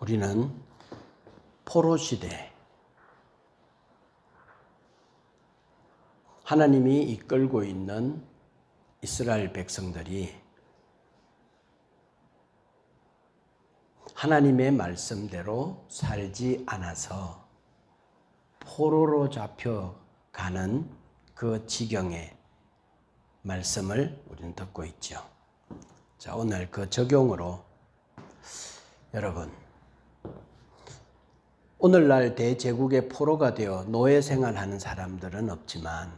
우리는 포로 시대, 하나님이 이끌고 있는 이스라엘 백성들이 하나님의 말씀대로 살지 않아서 포로로 잡혀가는 그 지경의 말씀을 우리는 듣고 있죠. 자, 오늘 그 적용으로 여러분, 오늘날 대제국의 포로가 되어 노예 생활하는 사람들은 없지만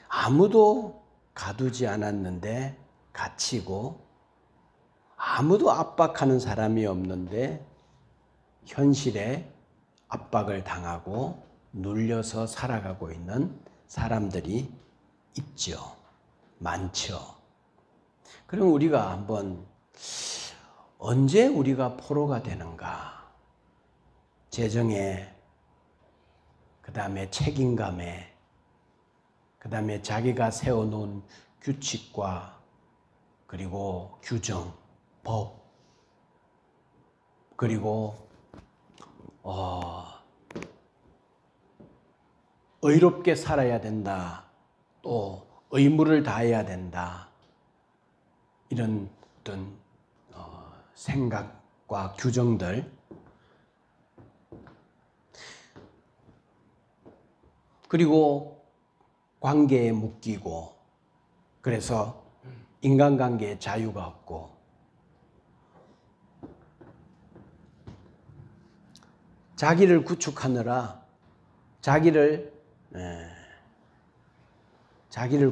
아무도 가두지 않았는데 갇히고 아무도 압박하는 사람이 없는데 현실에 압박을 당하고 눌려서 살아가고 있는 사람들이 있죠. 많죠. 그럼 우리가 한번 언제 우리가 포로가 되는가? 재정에, 그 다음에 책임감에, 그 다음에 자기가 세워놓은 규칙과 그리고 규정, 법, 그리고 의롭게 살아야 된다. 또 의무를 다해야 된다. 이런 어떤 생각과 규정들, 그리고 관계에 묶이고, 그래서 인간관계에 자유가 없고, 자기를 구축하느라 자기를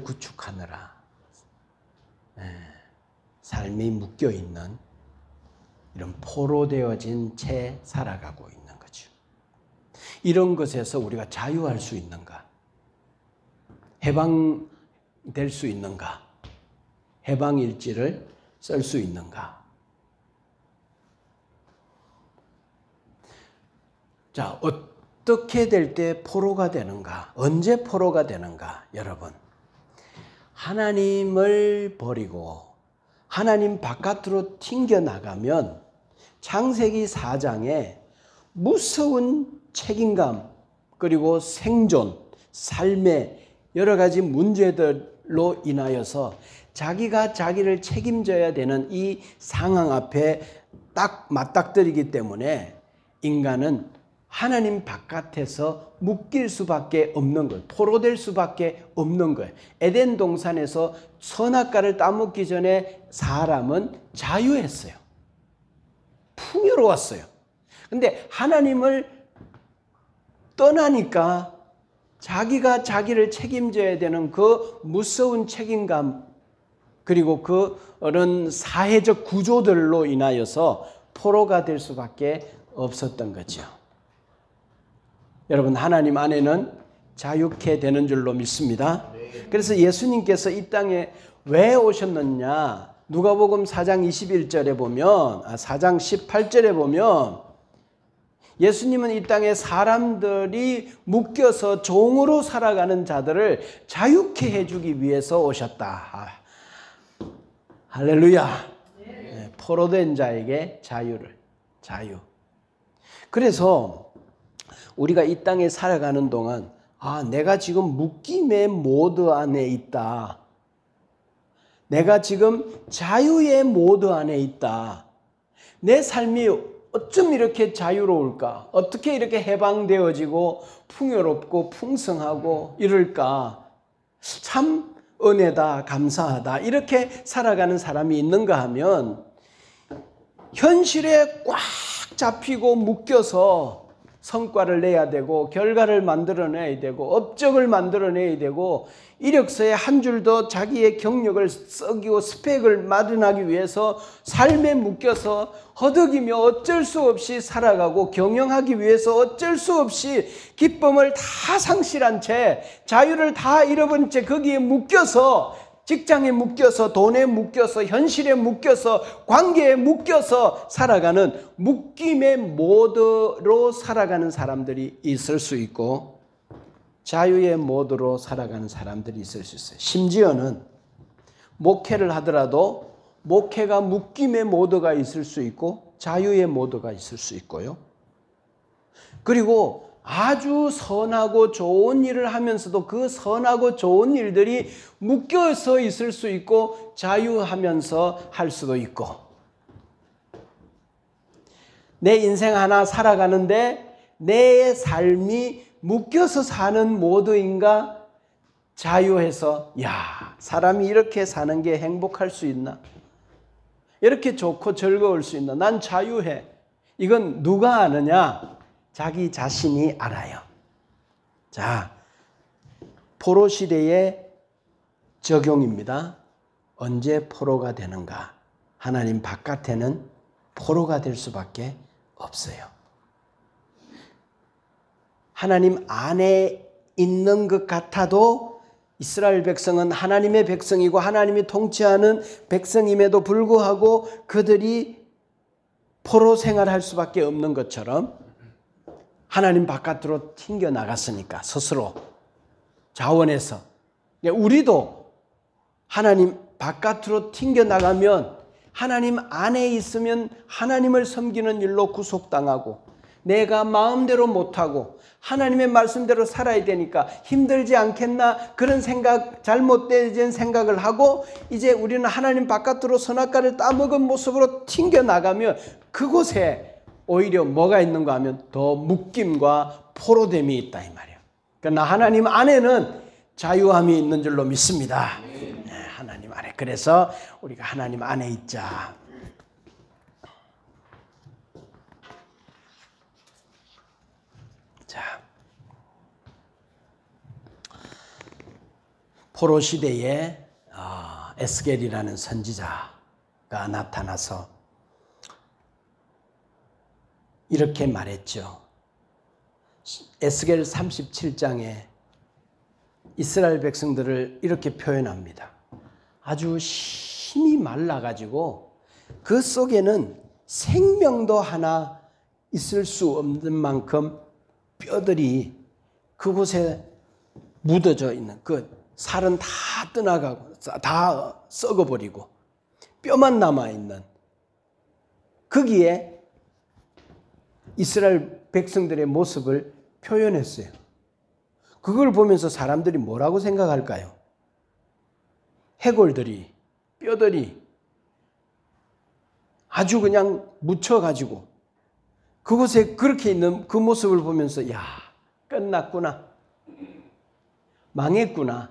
구축하느라 삶이 묶여 있는 이런 포로되어진 채 살아가고 있는 거죠. 이런 것에서 우리가 자유할 수 있는가? 해방될 수 있는가? 해방일지를 쓸 수 있는가? 자, 어떻게 될 때 포로가 되는가? 언제 포로가 되는가? 여러분, 하나님을 버리고 하나님 바깥으로 튕겨나가면 창세기 4장에 무서운 책임감, 그리고 생존, 삶의 여러 가지 문제들로 인하여서 자기가 자기를 책임져야 되는 이 상황 앞에 딱 맞닥뜨리기 때문에 인간은 하나님 바깥에서 묶일 수밖에 없는 거예요. 포로될 수밖에 없는 거예요. 에덴 동산에서 선악과를 따먹기 전에 사람은 자유했어요. 풍요로웠어요. 근데 하나님을 떠나니까 자기가 자기를 책임져야 되는 그 무서운 책임감, 그리고 그런 사회적 구조들로 인하여서 포로가 될 수밖에 없었던 거죠. 여러분, 하나님 안에는 자유케 되는 줄로 믿습니다. 그래서 예수님께서 이 땅에 왜 오셨느냐? 누가복음 4장 21절에 보면, 4장 18절에 보면 예수님은 이 땅에 사람들이 묶여서 종으로 살아가는 자들을 자유케 해주기 위해서 오셨다. 할렐루야. 포로된 자에게 자유. 그래서 우리가 이 땅에 살아가는 동안 내가 지금 묶임의 모드 안에 있다. 내가 지금 자유의 모드 안에 있다. 내 삶이 어쩜 이렇게 자유로울까? 어떻게 이렇게 해방되어지고 풍요롭고 풍성하고 이럴까? 참 은혜다, 감사하다. 이렇게 살아가는 사람이 있는가 하면 현실에 꽉 잡히고 묶여서 성과를 내야 되고 결과를 만들어내야 되고 업적을 만들어내야 되고 이력서에 한 줄 더 자기의 경력을 썩이고 스펙을 마련하기 위해서 삶에 묶여서 허덕이며 어쩔 수 없이 살아가고 경영하기 위해서 어쩔 수 없이 기쁨을 다 상실한 채 자유를 다 잃어버린 채 거기에 묶여서 직장에 묶여서 돈에 묶여서 현실에 묶여서 관계에 묶여서 살아가는 묶임의 모드로 살아가는 사람들이 있을 수 있고 자유의 모드로 살아가는 사람들이 있을 수 있어요. 심지어는 목회를 하더라도 목회가 묶임의 모드가 있을 수 있고 자유의 모드가 있을 수 있고요. 그리고 아주 선하고 좋은 일을 하면서도 그 선하고 좋은 일들이 묶여서 있을 수 있고 자유하면서 할 수도 있고, 내 인생 하나 살아가는데 내 삶이 묶여서 사는 모드인가, 자유해서 야, 사람이 이렇게 사는 게 행복할 수 있나, 이렇게 좋고 즐거울 수 있나, 난 자유해. 이건 누가 아느냐? 자기 자신이 알아요. 자, 포로 시대의 적용입니다. 언제 포로가 되는가? 하나님 바깥에는 포로가 될 수밖에 없어요. 하나님 안에 있는 것 같아도 이스라엘 백성은 하나님의 백성이고 하나님이 통치하는 백성임에도 불구하고 그들이 포로 생활할 수밖에 없는 것처럼 하나님 바깥으로 튕겨 나갔으니까 스스로 자원해서, 우리도 하나님 바깥으로 튕겨 나가면 하나님 안에 있으면 하나님을 섬기는 일로 구속당하고 내가 마음대로 못하고 하나님의 말씀대로 살아야 되니까 힘들지 않겠나, 그런 생각, 잘못된 생각을 하고 이제 우리는 하나님 바깥으로 선악과를 따먹은 모습으로 튕겨 나가면 그곳에 오히려 뭐가 있는가 하면 더 묶임과 포로됨이 있다 이 말이에요. 그러나 하나님 안에는 자유함이 있는 줄로 믿습니다. 네, 하나님 안에. 그래서 우리가 하나님 안에 있자. 자, 포로 시대에 에스겔이라는 선지자가 나타나서 이렇게 말했죠. 에스겔 37장에 이스라엘 백성들을 이렇게 표현합니다. 아주 힘이 말라가지고 그 속에는 생명도 하나 있을 수 없는 만큼 뼈들이 그곳에 묻어져 있는, 그 살은 다 떠나가고 다 썩어버리고 뼈만 남아있는, 거기에 이스라엘 백성들의 모습을 표현했어요. 그걸 보면서 사람들이 뭐라고 생각할까요? 해골들이, 뼈들이 아주 그냥 묻혀가지고 그곳에 그렇게 있는 그 모습을 보면서 야, 끝났구나, 망했구나,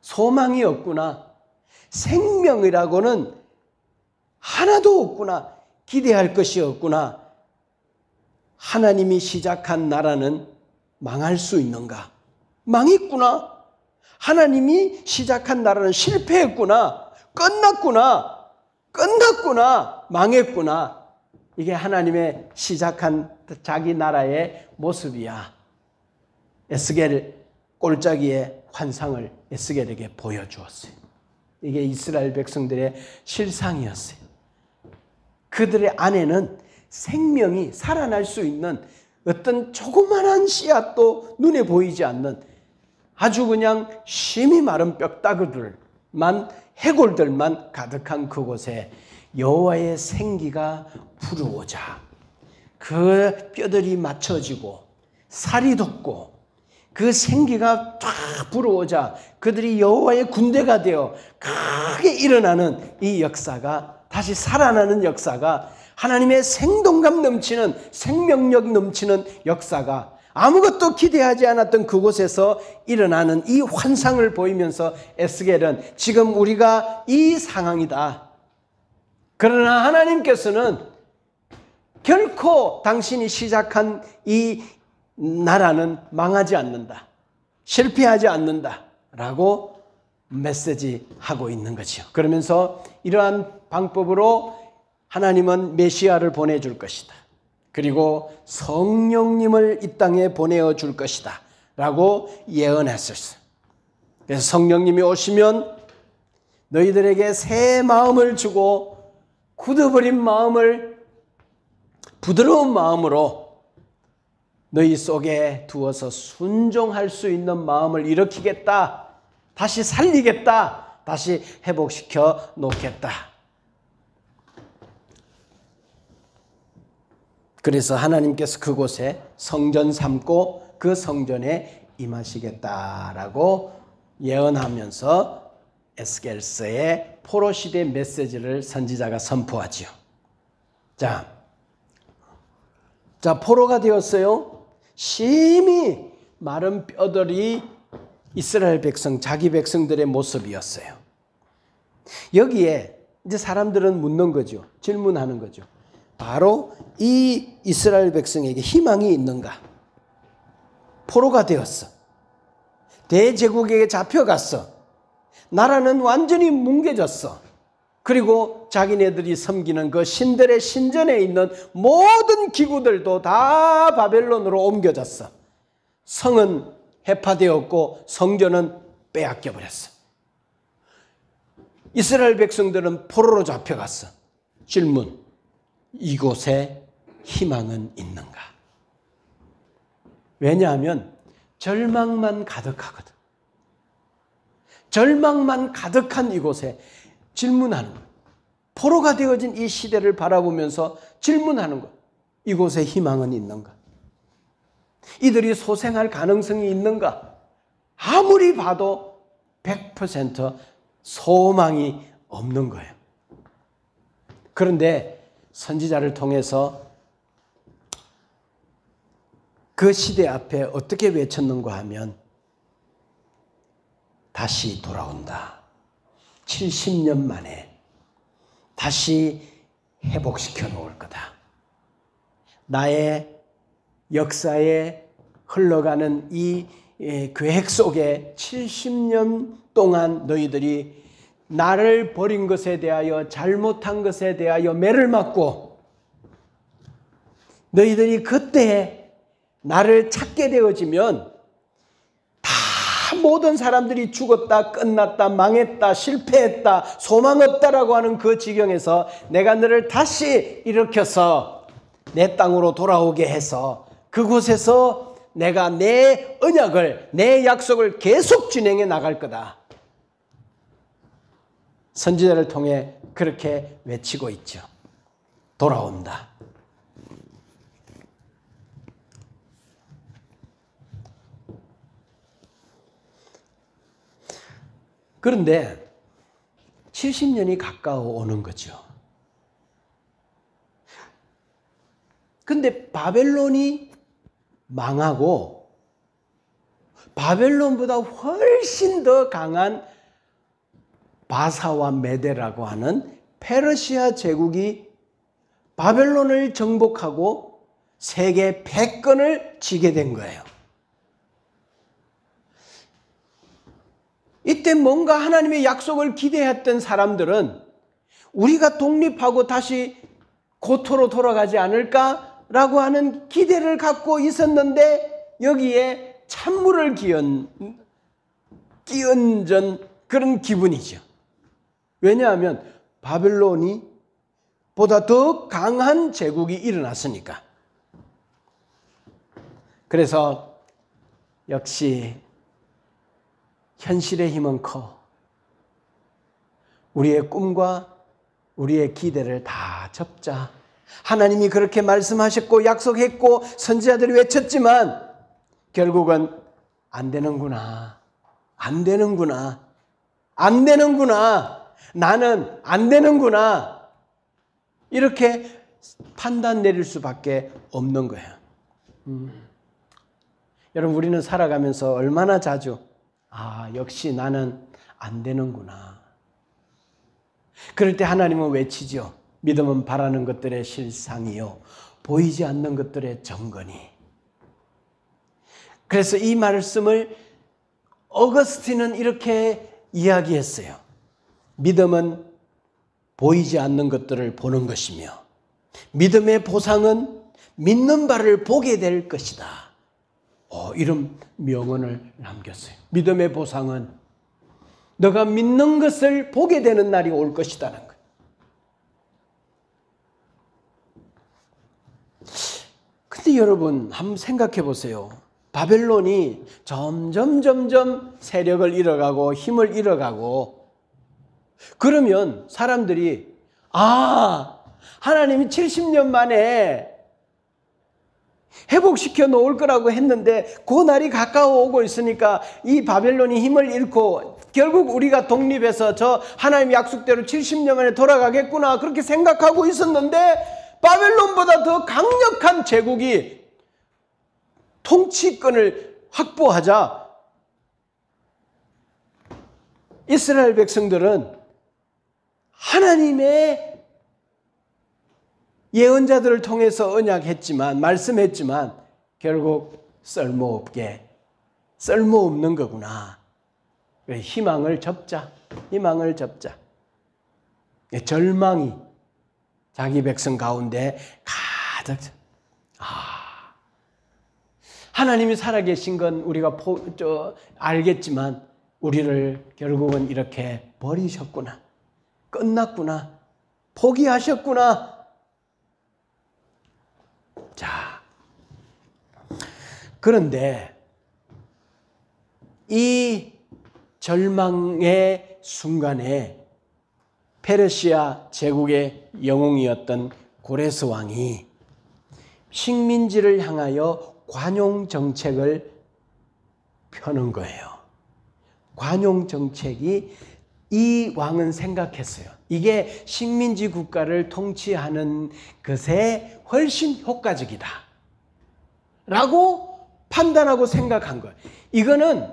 소망이 없구나, 생명이라고는 하나도 없구나, 기대할 것이 없구나, 하나님이 시작한 나라는 망할 수 있는가? 망했구나. 하나님이 시작한 나라는 실패했구나. 끝났구나. 망했구나. 이게 하나님의 시작한 자기 나라의 모습이야. 에스겔 꼴짜기의 환상을 에스겔에게 보여주었어요. 이게 이스라엘 백성들의 실상이었어요. 그들의 안에는 생명이 살아날 수 있는 어떤 조그만한 씨앗도 눈에 보이지 않는 아주 그냥 심이 마른 뼈다귀들만, 해골들만 가득한 그곳에 여호와의 생기가 불어오자 그 뼈들이 맞춰지고 살이 돋고 그 생기가 쫙 불어오자 그들이 여호와의 군대가 되어 크게 일어나는 이 역사가, 다시 살아나는 역사가, 하나님의 생동감 넘치는, 생명력 넘치는 역사가 아무것도 기대하지 않았던 그곳에서 일어나는 이 환상을 보이면서 에스겔은 지금 우리가 이 상황이다. 그러나 하나님께서는 결코 당신이 시작한 이 나라는 망하지 않는다, 실패하지 않는다 라고 메시지하고 있는 거죠. 그러면서 이러한 방법으로 하나님은 메시아를 보내줄 것이다. 그리고 성령님을 이 땅에 보내어 줄 것이다 라고 예언했었어요. 그래서 성령님이 오시면 너희들에게 새 마음을 주고 굳어버린 마음을 부드러운 마음으로 너희 속에 두어서 순종할 수 있는 마음을 일으키겠다, 다시 살리겠다, 다시 회복시켜 놓겠다 그래서 하나님께서 그곳에 성전 삼고 그 성전에 임하시겠다라고 예언하면서 에스겔서의 포로 시대 메시지를 선지자가 선포하지요. 자, 포로가 되었어요. 심히 마른 뼈들이 이스라엘 백성, 자기 백성들의 모습이었어요. 여기에 이제 사람들은 묻는 거죠. 질문하는 거죠. 바로 이 이스라엘 백성에게 희망이 있는가? 포로가 되었어. 대제국에게 잡혀갔어. 나라는 완전히 뭉개졌어. 그리고 자기네들이 섬기는 그 신들의 신전에 있는 모든 기구들도 다 바벨론으로 옮겨졌어. 성은 해파되었고 성전은 빼앗겨 버렸어. 이스라엘 백성들은 포로로 잡혀갔어. 질문, 이곳에 희망은 있는가? 왜냐하면 절망만 가득하거든. 절망만 가득한 이곳에 질문하는 거예요. 포로가 되어진 이 시대를 바라보면서 질문하는 거예요. 이곳에 희망은 있는가? 이들이 소생할 가능성이 있는가? 아무리 봐도 100% 소망이 없는 거예요. 그런데 선지자를 통해서 그 시대 앞에 어떻게 외쳤는가 하면 다시 돌아온다. 70년 만에 다시 회복시켜 놓을 거다. 나의 역사에 흘러가는 이 계획 속에 70년 동안 너희들이 나를 버린 것에 대하여 잘못한 것에 대하여 매를 맞고 너희들이 그때 나를 찾게 되어지면 다 모든 사람들이 죽었다, 끝났다, 망했다, 실패했다, 소망 없다라고 하는 그 지경에서 내가 너를 다시 일으켜서 내 땅으로 돌아오게 해서 그곳에서 내가 내 언약을, 내 약속을 계속 진행해 나갈 거다. 선지자를 통해 그렇게 외치고 있죠. 돌아온다. 그런데 70년이 가까워 오는 거죠. 근데 바벨론이 망하고 바벨론보다 훨씬 더 강한 바사와 메데라고 하는 페르시아 제국이 바벨론을 정복하고 세계 패권을 쥐게 된 거예요. 이때 뭔가 하나님의 약속을 기대했던 사람들은 우리가 독립하고 다시 고토로 돌아가지 않을까라고 하는 기대를 갖고 있었는데 여기에 찬물을 끼얹은 그런 기분이죠. 왜냐하면 바벨론이 보다 더 강한 제국이 일어났으니까. 그래서 역시 현실의 힘은 커. 우리의 꿈과 우리의 기대를 다 접자. 하나님이 그렇게 말씀하셨고 약속했고 선지자들이 외쳤지만 결국은 안 되는구나. 안 되는구나. 안 되는구나. 나는 안 되는구나. 이렇게 판단 내릴 수밖에 없는 거예요. 여러분, 우리는 살아가면서 얼마나 자주 역시 나는 안 되는구나. 그럴 때 하나님은 외치죠. 믿음은 바라는 것들의 실상이요 보이지 않는 것들의 정건이. 그래서 이 말씀을 어거스틴은 이렇게 이야기했어요. 믿음은 보이지 않는 것들을 보는 것이며 믿음의 보상은 믿는 바를 보게 될 것이다. 이런 명언을 남겼어요. 믿음의 보상은 너가 믿는 것을 보게 되는 날이 올 것이라는 거예요. 근데 여러분 한번 생각해 보세요. 바벨론이 점점 세력을 잃어가고 힘을 잃어가고 그러면 사람들이 하나님이 70년 만에 회복시켜 놓을 거라고 했는데 그 날이 가까워 오고 있으니까 이 바벨론이 힘을 잃고 결국 우리가 독립해서 저 하나님 약속대로 70년 만에 돌아가겠구나 그렇게 생각하고 있었는데 바벨론보다 더 강력한 제국이 통치권을 확보하자 이스라엘 백성들은 하나님의 예언자들을 통해서 언약했지만 말씀했지만 결국 쓸모없는 거구나. 희망을 접자. 절망이 자기 백성 가운데 가득. 하나님이 살아계신 건 우리가 알겠지만 우리를 결국은 이렇게 버리셨구나. 끝났구나. 포기하셨구나. 자, 그런데 이 절망의 순간에 페르시아 제국의 영웅이었던 고레스 왕이 식민지를 향하여 관용 정책을 펴는 거예요. 관용 정책이 이 왕은 생각했어요. 이게 식민지 국가를 통치하는 것에 훨씬 효과적이다 라고 판단하고 생각한 거예요. 이거는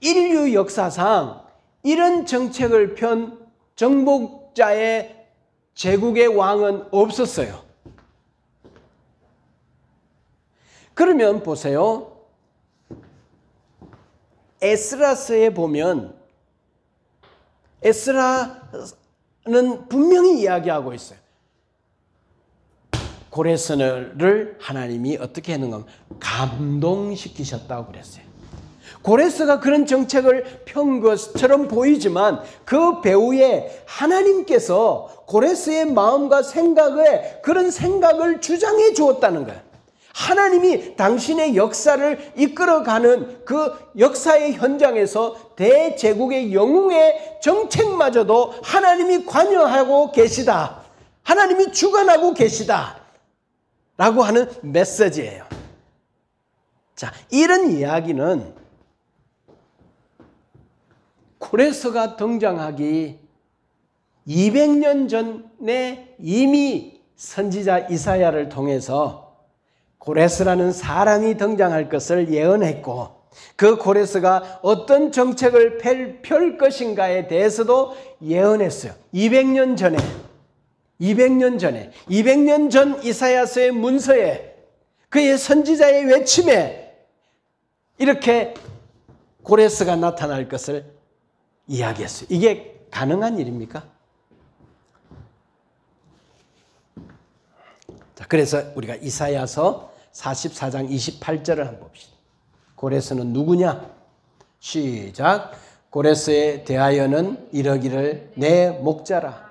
인류 역사상 이런 정책을 편 정복자의 제국의 왕은 없었어요. 그러면 보세요. 에스라서에 보면 에스라는 분명히 이야기하고 있어요. 고레스를 하나님이 어떻게 했는가 감동시키셨다고 그랬어요. 고레스가 그런 정책을 편 것처럼 보이지만 그 배후에 하나님께서 고레스의 마음과 생각에 그런 생각을 주장해 주었다는 거예요. 하나님이 당신의 역사를 이끌어가는 그 역사의 현장에서 대제국의 영웅의 정책마저도 하나님이 관여하고 계시다. 하나님이 주관하고 계시다. 라고 하는 메시지예요. 자, 이런 이야기는 고레스가 등장하기 200년 전에 이미 선지자 이사야를 통해서 고레스라는 사람이 등장할 것을 예언했고 그 고레스가 어떤 정책을 펼 것인가에 대해서도 예언했어요. 200년 전 이사야서의 문서에 그의 선지자의 외침에 이렇게 고레스가 나타날 것을 이야기했어요. 이게 가능한 일입니까? 자, 그래서 우리가 이사야서 44장 28절을 한번 봅시다. 고레스는 누구냐? 시작. 고레스에 대하여는 이러기를 내 목자라.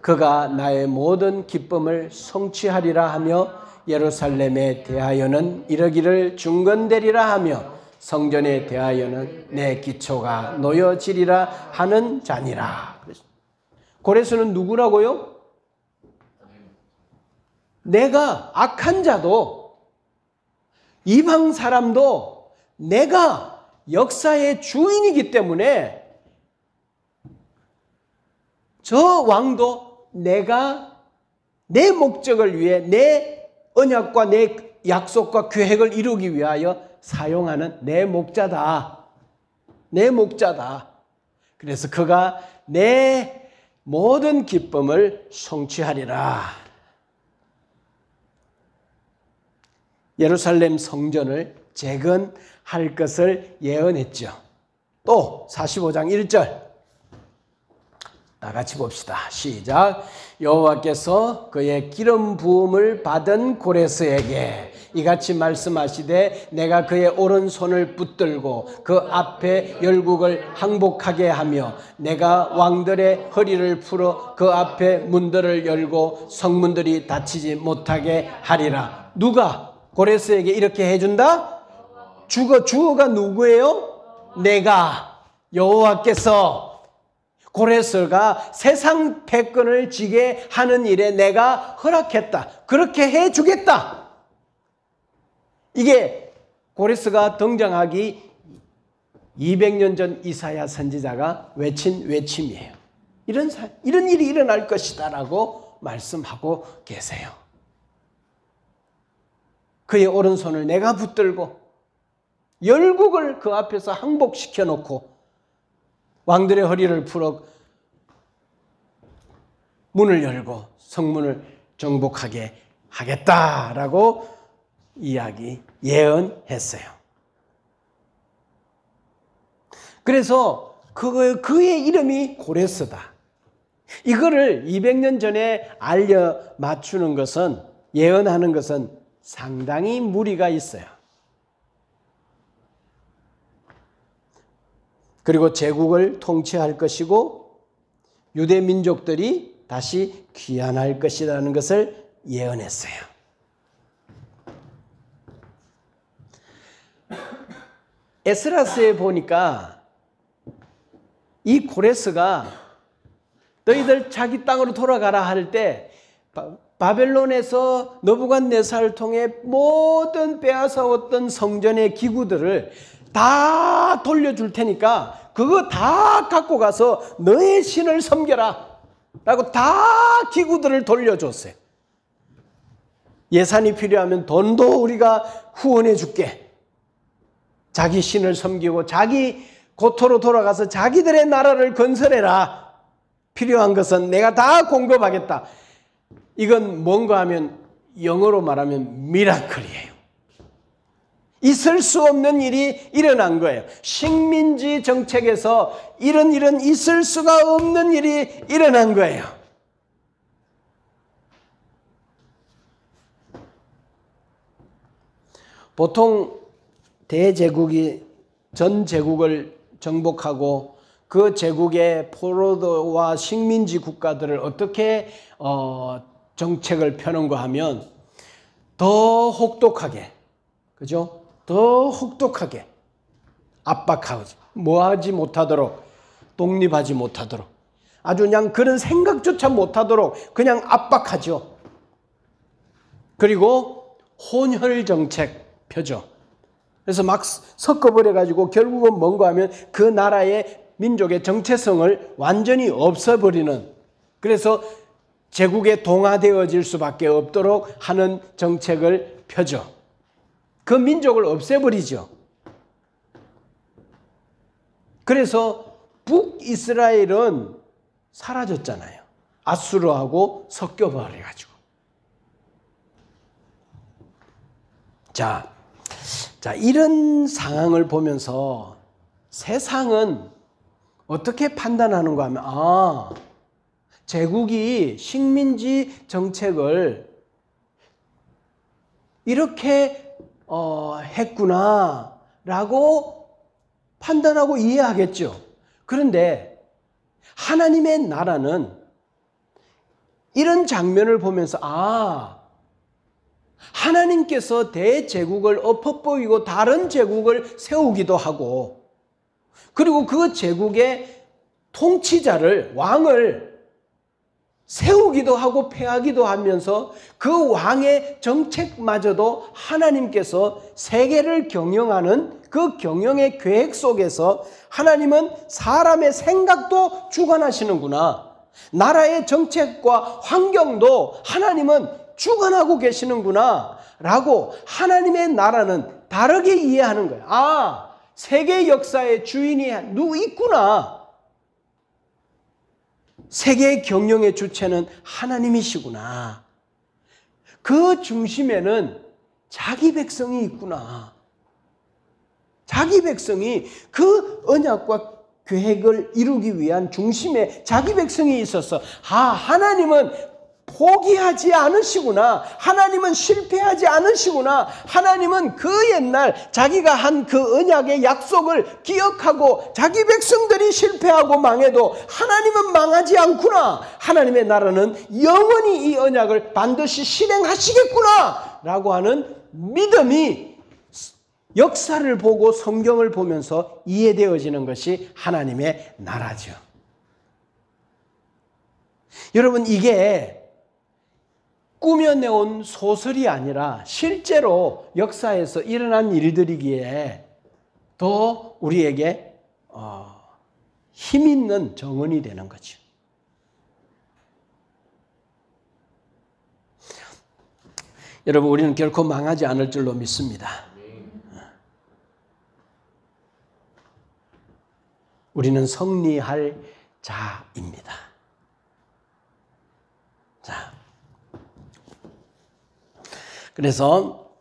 그가 나의 모든 기쁨을 성취하리라 하며 예루살렘에 대하여는 이러기를 중건되리라 하며 성전에 대하여는 내 기초가 놓여지리라 하는 자니라. 고레스는 누구라고요? 내가 악한 자도 이방 사람도 내가 역사의 주인이기 때문에 저 왕도 내가 내 목적을 위해 내 언약과 내 약속과 계획을 이루기 위하여 사용하는 내 목자다. 내 목자다. 그래서 그가 내 모든 기쁨을 성취하리라. 예루살렘 성전을 재건할 것을 예언했죠. 또 45장 1절 다 같이 봅시다. 시작. 여호와께서 그의 기름 부음을 받은 고레스에게 이같이 말씀하시되 내가 그의 오른손을 붙들고 그 앞에 열국을 항복하게 하며 내가 왕들의 허리를 풀어 그 앞에 문들을 열고 성문들이 닫히지 못하게 하리라. 누가 고레스에게 이렇게 해준다? 주어가 누구예요? 내가 여호와께서 고레스가 세상 패권을 지게 하는 일에 내가 허락했다. 그렇게 해주겠다. 이게 고레스가 등장하기 200년 전 이사야 선지자가 외친 외침이에요. 이런 일이 일어날 것이다 라고 말씀하고 계세요. 그의 오른손을 내가 붙들고 열국을 그 앞에서 항복시켜 놓고 왕들의 허리를 풀어 문을 열고 성문을 정복하게 하겠다라고 예언했어요. 그래서 그의 이름이 고레스다. 이거를 200년 전에 알려 맞추는 것은, 예언하는 것은 상당히 무리가 있어요. 그리고 제국을 통치할 것이고 유대 민족들이 다시 귀환할 것이라는 것을 예언했어요. 에스라스에 보니까 이 고레스가 너희들 자기 땅으로 돌아가라 할 때 바벨론에서 느부갓네살을 통해 모든 빼앗아왔던 성전의 기구들을 다 돌려줄 테니까 그거 다 갖고 가서 너의 신을 섬겨라 라고 다 기구들을 돌려줬어요. 예산이 필요하면 돈도 우리가 후원해 줄게. 자기 신을 섬기고 자기 고토로 돌아가서 자기들의 나라를 건설해라. 필요한 것은 내가 다 공급하겠다. 이건 뭔가 하면 영어로 말하면 미라클이에요. 있을 수 없는 일이 일어난 거예요. 식민지 정책에서 이런 있을 수가 없는 일이 일어난 거예요. 보통 대제국이 전 제국을 정복하고 그 제국의 포로와 식민지 국가들을 어떻게 정책을 펴는가 하면 더 혹독하게, 그죠? 더 혹독하게 압박하고 뭐하지 못하도록, 독립하지 못하도록, 아주 그냥 그런 생각조차 못하도록 그냥 압박하죠. 그리고 혼혈 정책 펴죠. 그래서 막 섞어버려가지고 결국은 뭔가 하면 그 나라의 민족의 정체성을 완전히 없애버리는, 그래서 제국에 동화되어질 수밖에 없도록 하는 정책을 펴죠. 그 민족을 없애버리죠. 그래서 북이스라엘은 사라졌잖아요. 아수르하고 섞여버려가지고. 자, 이런 상황을 보면서 세상은 어떻게 판단하는가 하면, 제국이 식민지 정책을 이렇게 했구나 라고 판단하고 이해하겠죠. 그런데 하나님의 나라는 이런 장면을 보면서 하나님께서 대제국을 엎어버리고 다른 제국을 세우기도 하고, 그리고 그 제국의 통치자를, 왕을 세우기도 하고 폐하기도 하면서 그 왕의 정책마저도 하나님께서 세계를 경영하는 그 경영의 계획 속에서 하나님은 사람의 생각도 주관하시는구나, 나라의 정책과 환경도 하나님은 주관하고 계시는구나 라고 하나님의 나라는 다르게 이해하는 거예요. 세계 역사의 주인이 누구 있구나, 세계 경영의 주체는 하나님이시구나, 그 중심에는 자기 백성이 있구나, 자기 백성이 그 언약과 계획을 이루기 위한 중심에 자기 백성이 있어서 하나님은 포기하지 않으시구나, 하나님은 실패하지 않으시구나, 하나님은 그 옛날 자기가 한 그 언약의 약속을 기억하고 자기 백성들이 실패하고 망해도 하나님은 망하지 않구나, 하나님의 나라는 영원히 이 언약을 반드시 실행하시겠구나 라고 하는 믿음이 역사를 보고 성경을 보면서 이해되어지는 것이 하나님의 나라죠. 여러분, 이게 꾸며내온 소설이 아니라 실제로 역사에서 일어난 일들이기에 더 우리에게 힘 있는 정언이 되는 거죠. 여러분, 우리는 결코 망하지 않을 줄로 믿습니다. 우리는 승리할 자입니다. 자, 그래서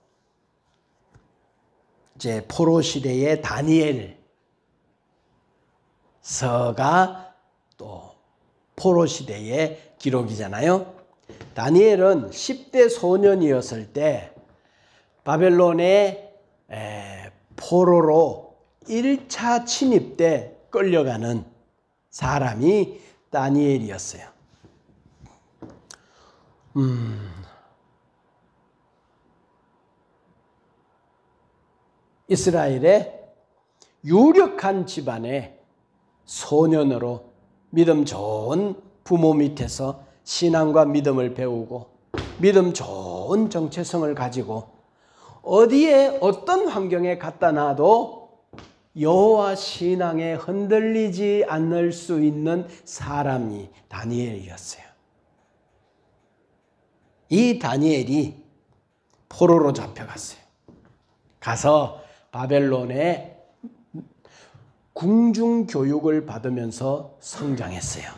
이제 포로 시대의 다니엘서가 또 포로 시대의 기록이잖아요. 다니엘은 10대 소년이었을 때 바벨론의 포로로 1차 침입 때 끌려가는 사람이 다니엘이었어요. 이스라엘의 유력한 집안의 소년으로 믿음 좋은 부모 밑에서 신앙과 믿음을 배우고 믿음 좋은 정체성을 가지고 어디에 어떤 환경에 갖다 놔도 여호와 신앙에 흔들리지 않을 수 있는 사람이 다니엘이었어요. 이 다니엘이 포로로 잡혀갔어요. 가서 바벨론의 궁중교육을 받으면서 성장했어요.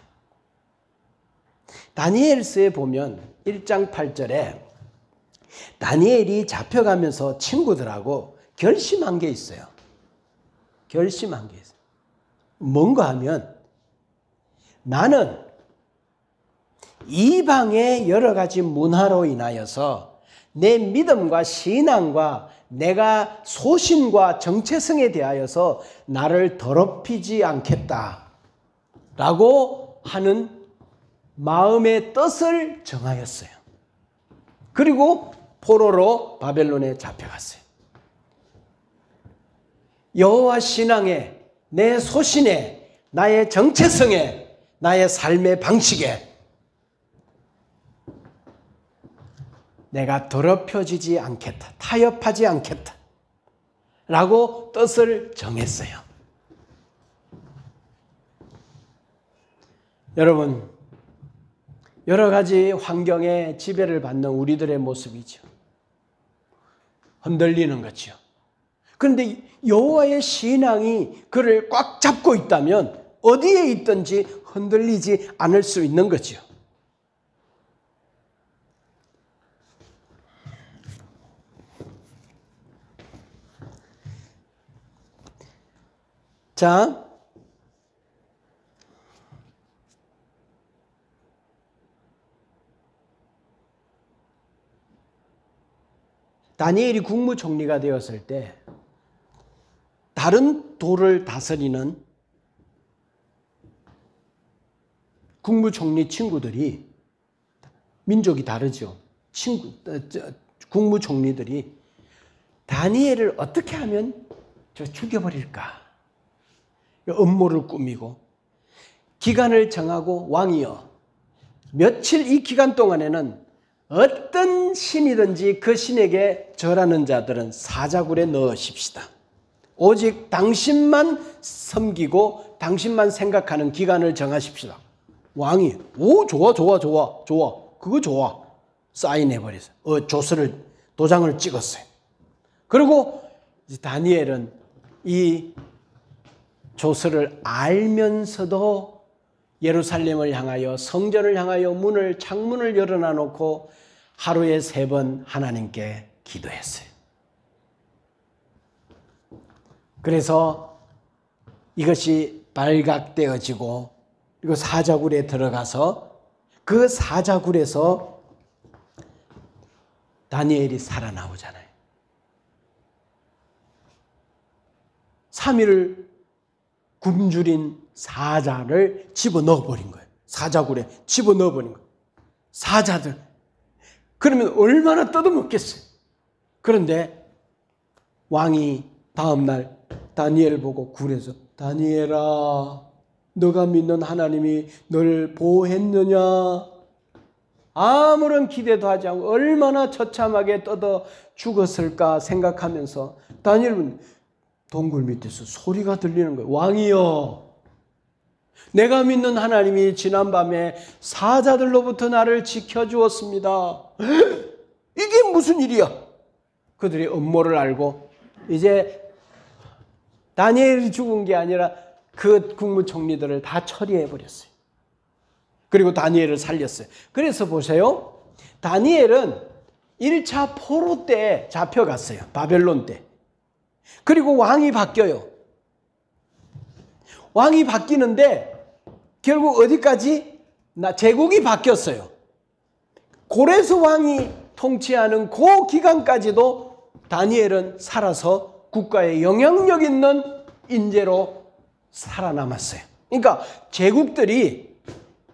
다니엘서에 보면 1장 8절에 다니엘이 잡혀가면서 친구들하고 결심한 게 있어요. 결심한 게 있어요. 뭔가 하면 나는 이방의 여러 가지 문화로 인하여서 내 믿음과 신앙과 내가 소신과 정체성에 대하여서 나를 더럽히지 않겠다라고 하는 마음의 뜻을 정하였어요. 그리고 포로로 바벨론에 잡혀갔어요. 여호와 신앙에, 내 소신에, 나의 정체성에, 나의 삶의 방식에 내가 더럽혀지지 않겠다, 타협하지 않겠다 라고 뜻을 정했어요. 여러분, 여러 가지 환경에 지배를 받는 우리들의 모습이죠. 흔들리는 거죠. 그런데 여호와의 신앙이 그를 꽉 잡고 있다면 어디에 있든지 흔들리지 않을 수 있는 거죠. 자, 다니엘이 국무총리가 되었을 때 다른 도를 다스리는 국무총리 친구들이, 민족이 다르죠. 국무총리들이 다니엘을 어떻게 하면 죽여버릴까? 음모를 꾸미고 기간을 정하고, 왕이여 며칠 이 기간 동안에는 어떤 신이든지 그 신에게 절하는 자들은 사자굴에 넣으십시다. 오직 당신만 섬기고 당신만 생각하는 기간을 정하십시다. 왕이 오 좋아 그거 좋아 사인해버렸어요. 도장을 찍었어요. 그리고 다니엘은 이 조서를 알면서도 예루살렘을 향하여, 성전을 향하여 창문을 열어놔 놓고 하루에 3번 하나님께 기도했어요. 그래서 이것이 발각되어지고, 그리고 사자굴에 들어가서 그 사자굴에서 다니엘이 살아나오잖아요. 3일을 굶주린 사자를 집어넣어버린 거예요. 사자굴에 집어넣어버린 거예요. 사자들. 그러면 얼마나 뜯어먹겠어요. 그런데 왕이 다음날 다니엘을 보고 굴에서 다니엘아, 너가 믿는 하나님이 널 보호했느냐? 아무런 기대도 하지 않고 얼마나 처참하게 떠더 죽었을까 생각하면서 다니엘은 동굴 밑에서 소리가 들리는 거예요. 왕이여, 내가 믿는 하나님이 지난밤에 사자들로부터 나를 지켜주었습니다. 이게 무슨 일이야? 그들이 음모를 알고 이제 다니엘이 죽은 게 아니라 그 국무총리들을 다 처리해버렸어요. 그리고 다니엘을 살렸어요. 그래서 보세요. 다니엘은 1차 포로 때 잡혀갔어요. 바벨론 때. 그리고 왕이 바뀌어요. 왕이 바뀌는데 결국 어디까지? 제국이 바뀌었어요. 고레스 왕이 통치하는 그 기간까지도 다니엘은 살아서 국가에 영향력 있는 인재로 살아남았어요. 그러니까 제국들이,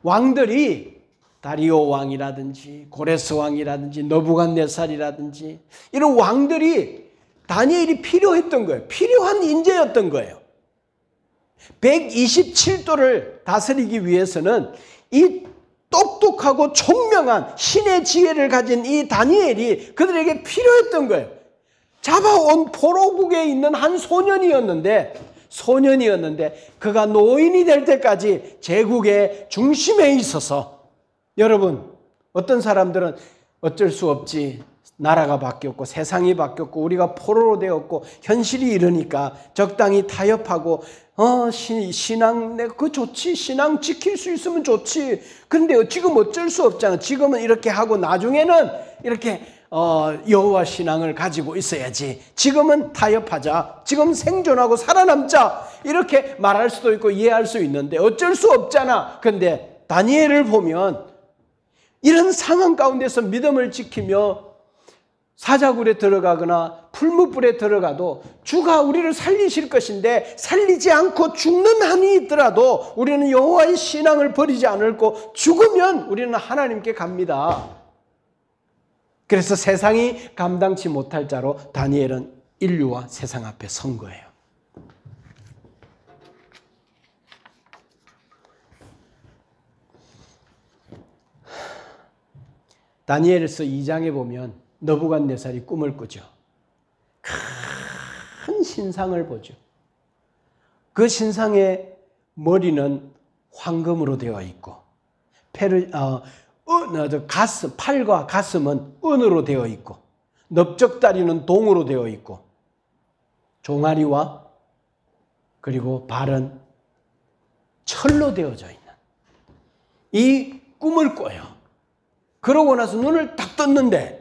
왕들이 다리오 왕이라든지 고레스 왕이라든지 느부갓네살이라든지 이런 왕들이 다니엘이 필요했던 거예요. 필요한 인재였던 거예요. 127도를 다스리기 위해서는 이 똑똑하고 총명한 신의 지혜를 가진 이 다니엘이 그들에게 필요했던 거예요. 잡아온 포로국에 있는 한 소년이었는데 그가 노인이 될 때까지 제국의 중심에 있어서, 여러분, 어떤 사람들은 어쩔 수 없지, 나라가 바뀌었고 세상이 바뀌었고 우리가 포로로 되었고 현실이 이러니까 적당히 타협하고 신앙 그거 좋지, 신앙 지킬 수 있으면 좋지. 그런데 지금 어쩔 수 없잖아. 지금은 이렇게 하고 나중에는 이렇게 여호와 신앙을 가지고 있어야지. 지금은 타협하자. 지금 생존하고 살아남자. 이렇게 말할 수도 있고 이해할 수 있는데 어쩔 수 없잖아. 그런데 다니엘을 보면 이런 상황 가운데서 믿음을 지키며 사자굴에 들어가거나 풀무불에 들어가도 주가 우리를 살리실 것인데 살리지 않고 죽는 한이 있더라도 우리는 여호와의 신앙을 버리지 않을 거, 죽으면 우리는 하나님께 갑니다. 그래서 세상이 감당치 못할 자로 다니엘은 인류와 세상 앞에 선 거예요. 다니엘서 2장에 보면 느부갓네살이 꿈을 꾸죠. 큰 신상을 보죠. 그 신상의 머리는 황금으로 되어 있고 팔과 가슴은 은으로 되어 있고 넓적다리는 동으로 되어 있고 종아리와 그리고 발은 철로 되어져 있는 이 꿈을 꿔요. 그러고 나서 눈을 딱 떴는데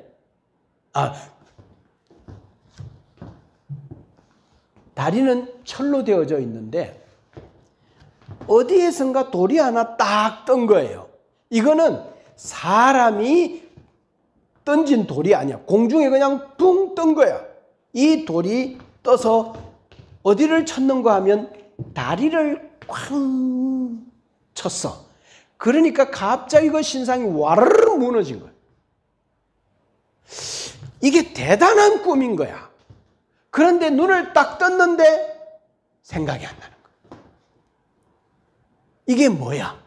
다리는 철로 되어져 있는데 어디에선가 돌이 하나 딱 뜬 거예요. 이거는 사람이 던진 돌이 아니야. 공중에 그냥 붕 뜬 거야. 이 돌이 떠서 어디를 쳤는가 하면 다리를 쾅 쳤어. 그러니까 갑자기 그 신상이 와르르 무너진 거야. 이게 대단한 꿈인 거야. 그런데 눈을 딱 떴는데 생각이 안 나는 거야. 이게 뭐야?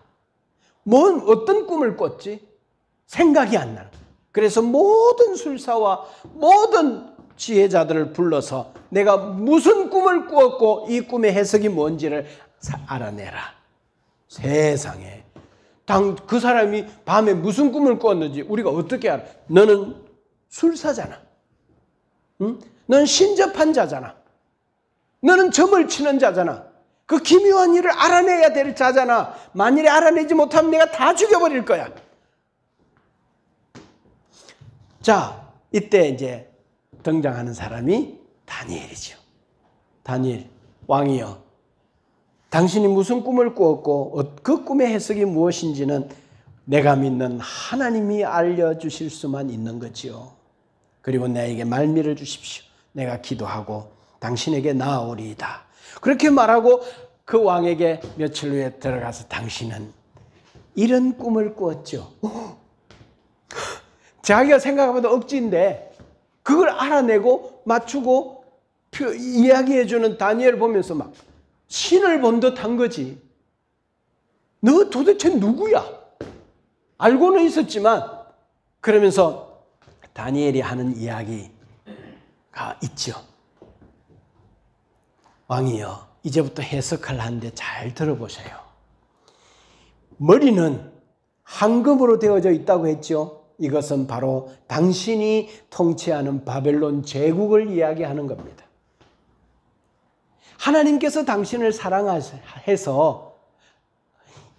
어떤 꿈을 꿨지? 생각이 안 나는 거야. 그래서 모든 술사와 모든 지혜자들을 불러서 내가 무슨 꿈을 꾸었고 이 꿈의 해석이 뭔지를 알아내라. 세상에. 그 사람이 밤에 무슨 꿈을 꾸었는지 우리가 어떻게 알아? 너는 술사잖아. 응? 너는 신접한 자잖아. 너는 점을 치는 자잖아. 그 기묘한 일을 알아내야 될 자잖아. 만일에 알아내지 못하면 내가 다 죽여버릴 거야. 자, 이때 이제 등장하는 사람이 다니엘이죠. 다니엘, 왕이여, 당신이 무슨 꿈을 꾸었고 그 꿈의 해석이 무엇인지는 내가 믿는 하나님이 알려주실 수만 있는 거지요. 그리고 나에게 말미를 주십시오. 내가 기도하고 당신에게 나아오리이다. 그렇게 말하고 그 왕에게 며칠 후에 들어가서 당신은 이런 꿈을 꾸었죠. 자기가 생각보다 억지인데 그걸 알아내고 맞추고 이야기해주는 다니엘 보면서 막 신을 본 듯한 거지. 너 도대체 누구야? 알고는 있었지만 그러면서 다니엘이 하는 이야기가 있죠. 왕이여, 이제부터 해석을 하는데 잘 들어보세요. 머리는 황금으로 되어져 있다고 했죠. 이것은 바로 당신이 통치하는 바벨론 제국을 이야기하는 겁니다. 하나님께서 당신을 사랑해서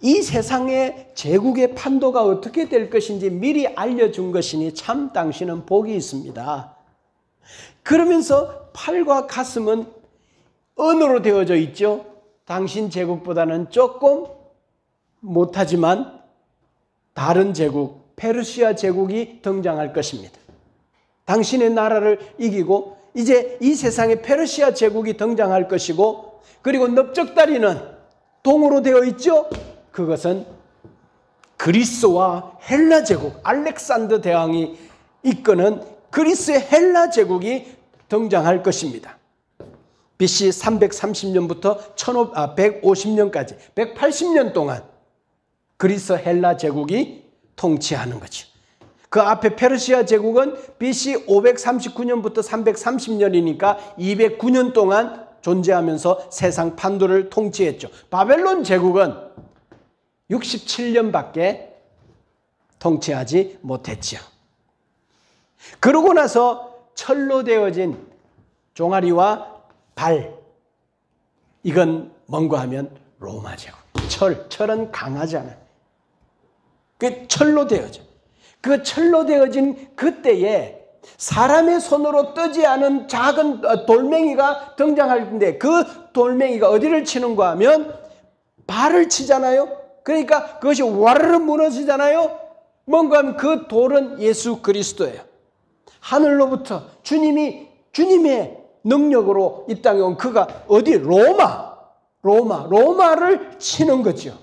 이 세상의 제국의 판도가 어떻게 될 것인지 미리 알려준 것이니 참 당신은 복이 있습니다. 그러면서 팔과 가슴은 은으로 되어져 있죠. 당신 제국보다는 조금 못하지만 다른 제국, 페르시아 제국이 등장할 것입니다. 당신의 나라를 이기고 이제 이 세상에 페르시아 제국이 등장할 것이고, 그리고 넓적다리는 동으로 되어 있죠. 그것은 그리스와 헬라 제국, 알렉산더 대왕이 이끄는 그리스의 헬라 제국이 등장할 것입니다. BC 330년부터 150년까지 180년 동안 그리스 헬라 제국이 통치하는 거죠. 그 앞에 페르시아 제국은 BC 539년부터 330년이니까 209년 동안 존재하면서 세상 판도를 통치했죠. 바벨론 제국은 67년밖에 통치하지 못했죠. 그러고 나서 철로 되어진 종아리와 발, 이건 뭔가 하면 로마 제국. 철은 강하잖아요. 그 철로 되어져. 그 철로 되어진 그때에 사람의 손으로 뜨지 않은 작은 돌멩이가 등장할 텐데, 그 돌멩이가 어디를 치는가 하면 발을 치잖아요. 그러니까 그것이 와르르 무너지잖아요. 뭔가 하면 그 돌은 예수 그리스도예요. 하늘로부터 주님의 능력으로 이 땅에 온 그가 어디? 로마를 치는 거죠.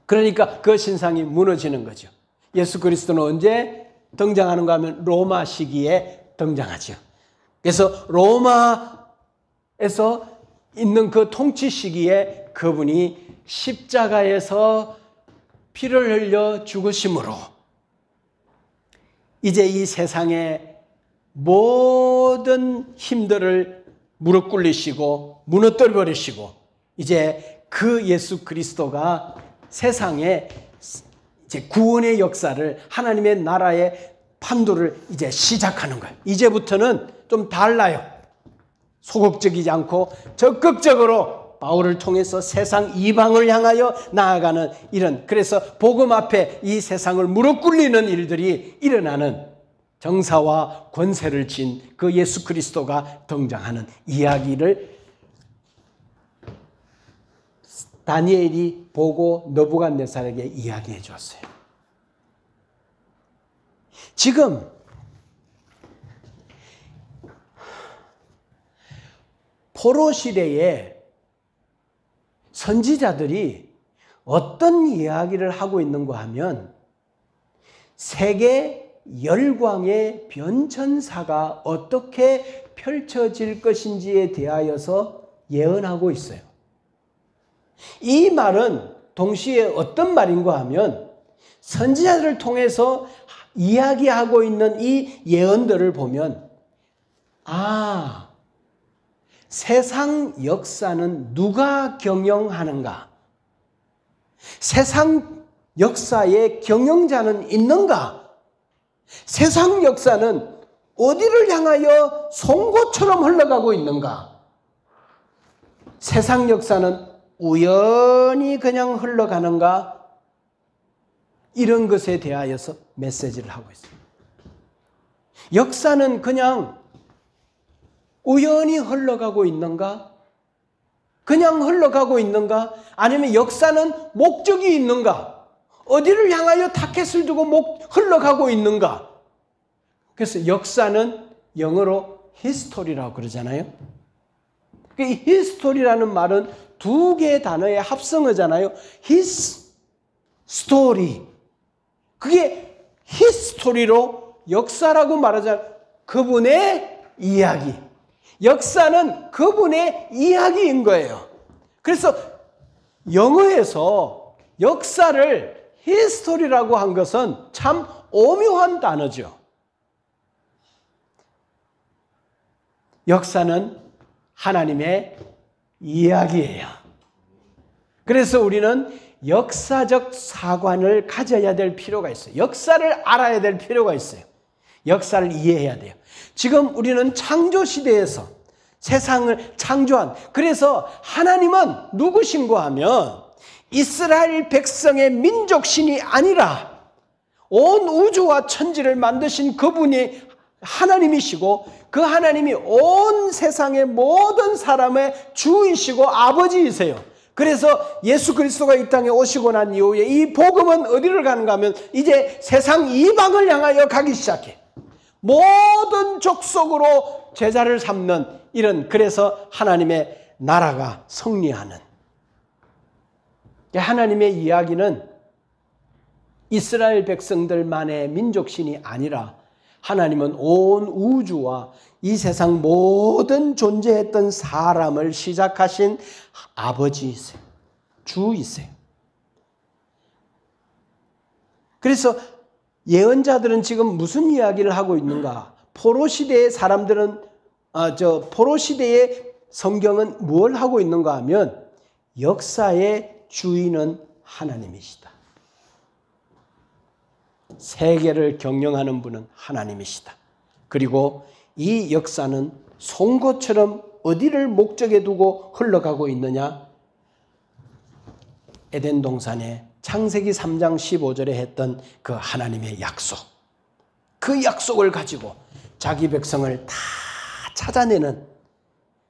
그러니까 그 신상이 무너지는 거죠. 예수 그리스도는 언제 등장하는가 하면 로마 시기에 등장하죠. 그래서 로마에서 있는 그 통치 시기에 그분이 십자가에서 피를 흘려 죽으심으로 이제 이 세상의 모든 힘들을 무릎 꿇리시고 무너뜨려 버리시고, 이제 그 예수 그리스도가 세상에 이제 구원의 역사를, 하나님의 나라의 판도를 이제 시작하는 거예요. 이제부터는 좀 달라요. 소극적이지 않고 적극적으로 바울을 통해서 세상 이방을 향하여 나아가는 이런, 그래서 복음 앞에 이 세상을 무릎 꿇리는 일들이 일어나는 정사와 권세를 진 그 예수 그리스도가 등장하는 이야기를 다니엘이 보고 느부갓네살에게 이야기해 줬어요. 지금 포로 시대에 선지자들이 어떤 이야기를 하고 있는가 하면 세계 열광의 변천사가 어떻게 펼쳐질 것인지에 대하여서 예언하고 있어요. 이 말은 동시에 어떤 말인가 하면 선지자들을 통해서 이야기하고 있는 이 예언들을 보면, 세상 역사는 누가 경영하는가? 세상 역사의 경영자는 있는가? 세상 역사는 어디를 향하여 송곳처럼 흘러가고 있는가? 세상 역사는 우연히 그냥 흘러가는가? 이런 것에 대하여서 메시지를 하고 있습니다. 역사는 그냥 우연히 흘러가고 있는가? 그냥 흘러가고 있는가? 아니면 역사는 목적이 있는가? 어디를 향하여 타켓을 두고 흘러가고 있는가? 그래서 역사는 영어로 history라고 그러잖아요. 이 history라는 말은 두 개의 단어의 합성어잖아요. his story. 그게 history로 역사라고 말하잖아요. 그분의 이야기. 역사는 그분의 이야기인 거예요. 그래서 영어에서 역사를 히스토리라고 한 것은 참 오묘한 단어죠. 역사는 하나님의 이야기예요. 그래서 우리는 역사적 사관을 가져야 될 필요가 있어요. 역사를 알아야 될 필요가 있어요. 역사를 이해해야 돼요. 지금 우리는 창조시대에서 세상을 창조한, 그래서 하나님은 누구신고 하면 이스라엘 백성의 민족신이 아니라 온 우주와 천지를 만드신 그분이 하나님이시고, 그 하나님이 온 세상의 모든 사람의 주이시고 아버지이세요. 그래서 예수 그리스도가 이 땅에 오시고 난 이후에 이 복음은 어디를 가는가 하면 이제 세상 이방을 향하여 가기 시작해. 모든 족속으로 제자를 삼는 이런, 그래서 하나님의 나라가 성리하는, 하나님의 이야기는 이스라엘 백성들만의 민족신이 아니라 하나님은 온 우주와 이 세상 모든 존재했던 사람을 시작하신 아버지이세요. 주이세요. 그래서 예언자들은 지금 무슨 이야기를 하고 있는가? 포로 시대의 사람들은 포로 시대의 성경은 뭘 하고 있는가 하면 역사의 주인은 하나님이시다. 세계를 경영하는 분은 하나님이시다. 그리고 이 역사는 송곳처럼 어디를 목적에 두고 흘러가고 있느냐? 에덴 동산에 창세기 3장 15절에 했던 그 하나님의 약속, 그 약속을 가지고 자기 백성을 다 찾아내는,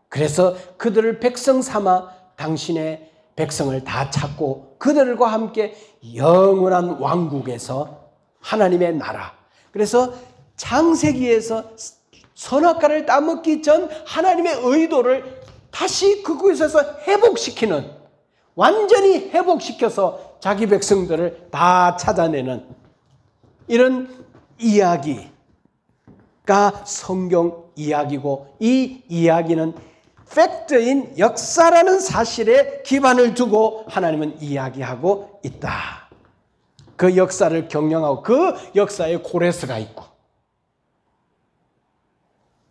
그래서 그들을 백성 삼아 당신의 백성을 다 찾고 그들과 함께 영원한 왕국에서 하나님의 나라, 그래서 창세기에서 선악과를 따먹기 전 하나님의 의도를 다시 그곳에서 회복시키는, 완전히 회복시켜서 자기 백성들을 다 찾아내는 이런 이야기가 성경 이야기고, 이 이야기는 팩트인 역사라는 사실에 기반을 두고 하나님은 이야기하고 있다. 그 역사를 경영하고 그 역사에 고레스가 있고,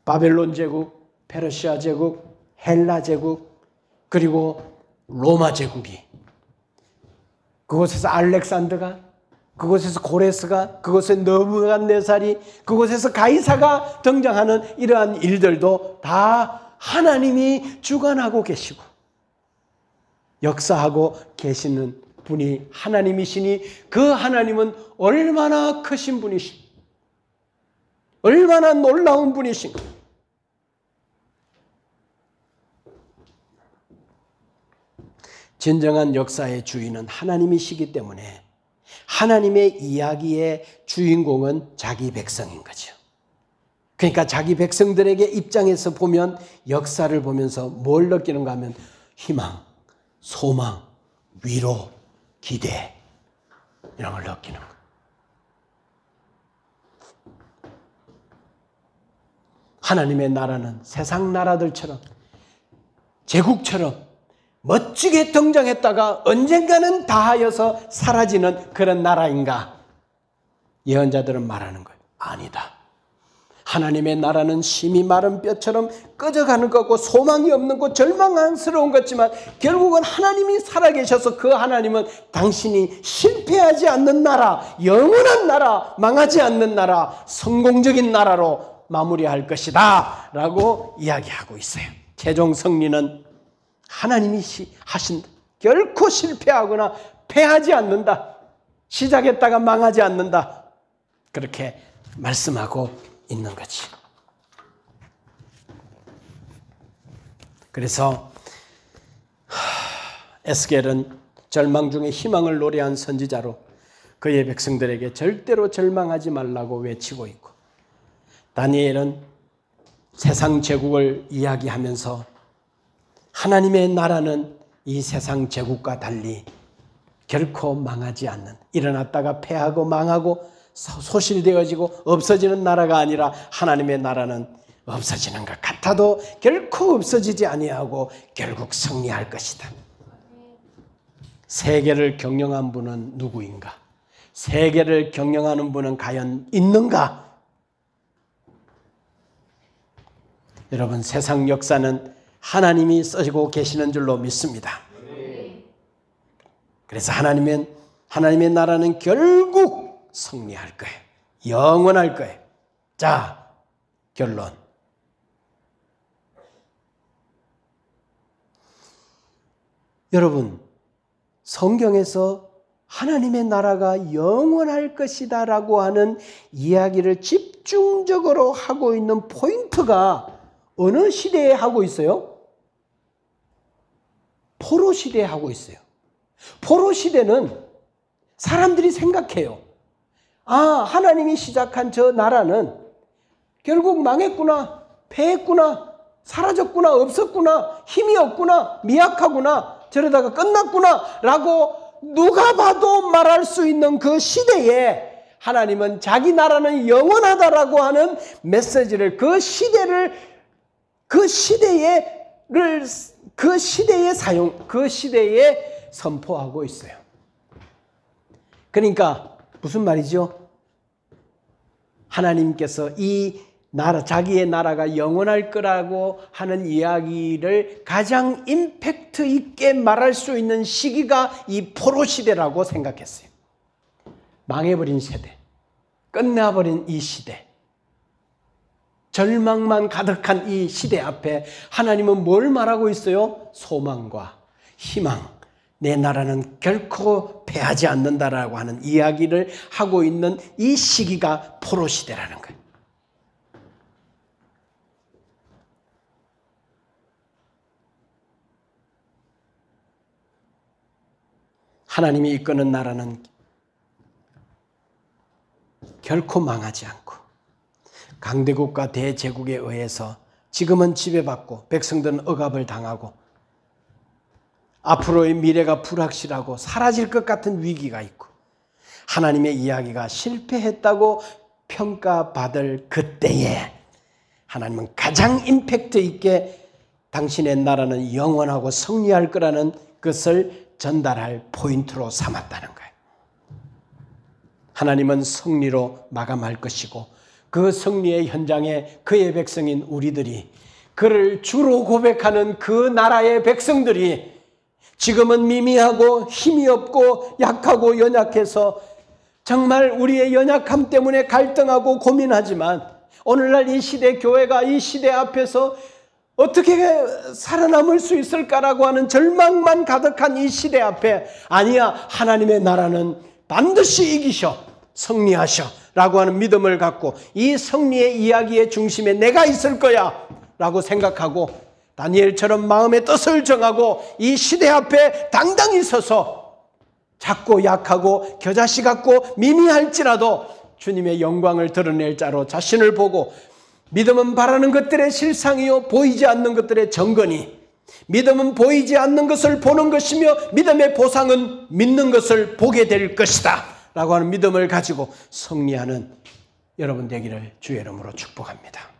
바벨론 제국, 페르시아 제국, 헬라 제국, 그리고 로마 제국이, 그곳에서 알렉산더가, 그곳에서 고레스가, 그곳에 느부갓네살이, 그곳에서 가이사가 등장하는 이러한 일들도 다 하나님이 주관하고 계시고 역사하고 계시는 분이 하나님이시니, 그 하나님은 얼마나 크신 분이신, 얼마나 놀라운 분이신, 진정한 역사의 주인은 하나님이시기 때문에 하나님의 이야기의 주인공은 자기 백성인 거죠. 그러니까 자기 백성들에게 입장에서 보면, 역사를 보면서 뭘 느끼는가 하면 희망, 소망, 위로, 기대, 이런 걸 느끼는 거예요. 하나님의 나라는 세상 나라들처럼, 제국처럼 멋지게 등장했다가 언젠가는 다하여서 사라지는 그런 나라인가? 예언자들은 말하는 거예요. 아니다. 하나님의 나라는 심히 마른 뼈처럼 꺼져가는 거고 소망이 없는 것, 절망스러운 것지만 결국은 하나님이 살아계셔서 그 하나님은 당신이 실패하지 않는 나라, 영원한 나라, 망하지 않는 나라, 성공적인 나라로 마무리할 것이다 라고 이야기하고 있어요. 최종 승리는 하나님이 하신다. 결코 실패하거나 패하지 않는다. 시작했다가 망하지 않는다. 그렇게 말씀하고 있는 거지. 그래서 에스겔은 절망 중에 희망을 노래한 선지자로 그의 백성들에게 절대로 절망하지 말라고 외치고 있고, 다니엘은 세상 제국을 이야기하면서 하나님의 나라는 이 세상 제국과 달리 결코 망하지 않는, 일어났다가 패하고 망하고 소실되어지고 없어지는 나라가 아니라 하나님의 나라는 없어지는 것 같아도 결코 없어지지 아니하고 결국 승리할 것이다. 세계를 경영한 분은 누구인가? 세계를 경영하는 분은 과연 있는가? 여러분, 세상 역사는 하나님이 쓰시고 계시는 줄로 믿습니다. 그래서 하나님의 나라는 결국 승리할 거예요. 영원할 거예요. 자, 결론. 여러분, 성경에서 하나님의 나라가 영원할 것이다 라고 하는 이야기를 집중적으로 하고 있는 포인트가 어느 시대에 하고 있어요? 포로 시대에 하고 있어요. 포로 시대는 사람들이 생각해요. 아, 하나님이 시작한 저 나라는 결국 망했구나, 패했구나, 사라졌구나, 없었구나, 힘이 없구나, 미약하구나, 저러다가 끝났구나 라고 누가 봐도 말할 수 있는 그 시대에 하나님은 자기 나라는 영원하다라고 하는 메시지를 그 시대에 선포하고 있어요. 그러니까 무슨 말이죠? 하나님께서 이 나라, 자기의 나라가 영원할 거라고 하는 이야기를 가장 임팩트 있게 말할 수 있는 시기가 이 포로 시대라고 생각했어요. 망해버린 세대, 끝나버린 이 시대, 절망만 가득한 이 시대 앞에 하나님은 뭘 말하고 있어요? 소망과 희망, 내 나라는 결코 패하지 않는다라고 하는 이야기를 하고 있는 이 시기가 포로 시대라는 거예요. 하나님이 이끄는 나라는 결코 망하지 않고 강대국과 대제국에 의해서 지금은 지배받고 백성들은 억압을 당하고 앞으로의 미래가 불확실하고 사라질 것 같은 위기가 있고 하나님의 이야기가 실패했다고 평가받을 그때에 하나님은 가장 임팩트 있게 당신의 나라는 영원하고 승리할 거라는 것을 전달할 포인트로 삼았다는 거예요. 하나님은 승리로 마감할 것이고 그 승리의 현장에 그의 백성인 우리들이 그를 주로 고백하는 그 나라의 백성들이 지금은 미미하고 힘이 없고 약하고 연약해서 정말 우리의 연약함 때문에 갈등하고 고민하지만 오늘날 이 시대 교회가 이 시대 앞에서 어떻게 살아남을 수 있을까라고 하는 절망만 가득한 이 시대 앞에 아니야, 하나님의 나라는 반드시 이기셔, 승리하셔 라고 하는 믿음을 갖고 이 승리의 이야기의 중심에 내가 있을 거야 라고 생각하고 다니엘처럼 마음의 뜻을 정하고 이 시대 앞에 당당히 서서 작고 약하고 겨자씨 같고 미미할지라도 주님의 영광을 드러낼 자로 자신을 보고 믿음은 바라는 것들의 실상이요 보이지 않는 것들의 정건이, 믿음은 보이지 않는 것을 보는 것이며 믿음의 보상은 믿는 것을 보게 될 것이다 라고 하는 믿음을 가지고 승리하는 여러분 되기를 주의 이름으로 축복합니다.